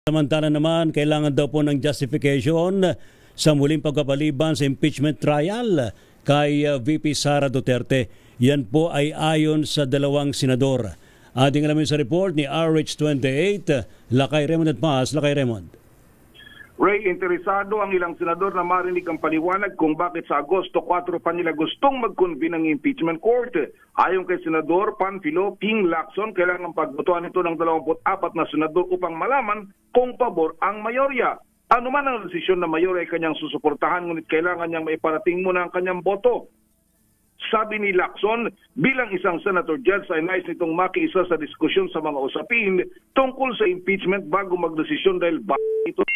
Samantala naman, kailangan daw po ng justification sa muling pagpapaliban sa impeachment trial kay VP Sara Duterte. Yan po ay ayon sa dalawang senador. Ating alamin sa report ni RH28, Lakay Raymond at Paz. Lakay Raymond. Ray, interesado ang ilang senador na marinig ang paliwanag kung bakit sa Agosto 4 pa nila gustong mag-convene ng impeachment court. Ayon kay Senador Panfilo Ping Lacson, kailangan pagbotohan ito ng 24 na senador upang malaman kung pabor ang mayorya. Ano man ang desisyon ng mayorya ay kanyang susuportahan, ngunit kailangan niyang maiparating muna ang kanyang boto. Sabi ni Lacson, bilang isang senator judge ay nais nitong makiisa sa diskusyon sa mga usapin tungkol sa impeachment bago magdesisyon dahil ito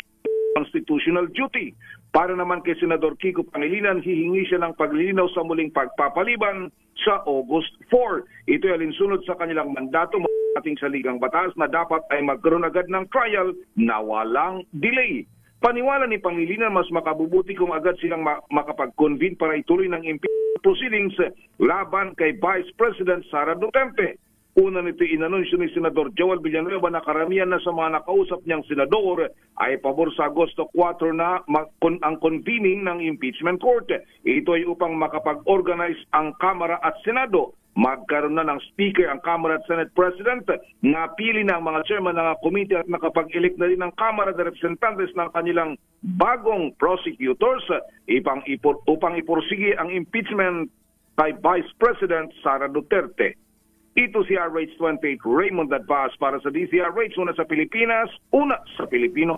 constitutional duty. Para naman kay Senador Kiko Pangilinan, hihingi siya ng paglilinaw sa muling pagpapaliban sa August 4. Ito ay alinsunod sa kanilang mandato ating saligang batas na dapat ay magkaroon agad ng trial na walang delay. Paniwala ni Pangilinan, mas makabubuti kung agad silang makapag-convene para ituloy ng impeachment proceedings laban kay Vice President Sara Duterte. Una nito inanunsyo ni Senador Joel Villanueva na karamihan na sa mga nakausap niyang senador ay pabor sa Agosto 4 na ang convening ng impeachment court. Ito ay upang makapag-organize ang Kamara at Senado. Magkaroon na ng Speaker ang Kamara at Senate President. Napili na ang mga chairman ng committee at nakapag-elect na rin ng Kamara de Representantes ng kanilang bagong prosecutors upang ipursige ang impeachment kay Vice President Sara Duterte. Ito si RH28 Raymond Advaz para sa DZRH, una sa Pilipinas, una sa Pilipino.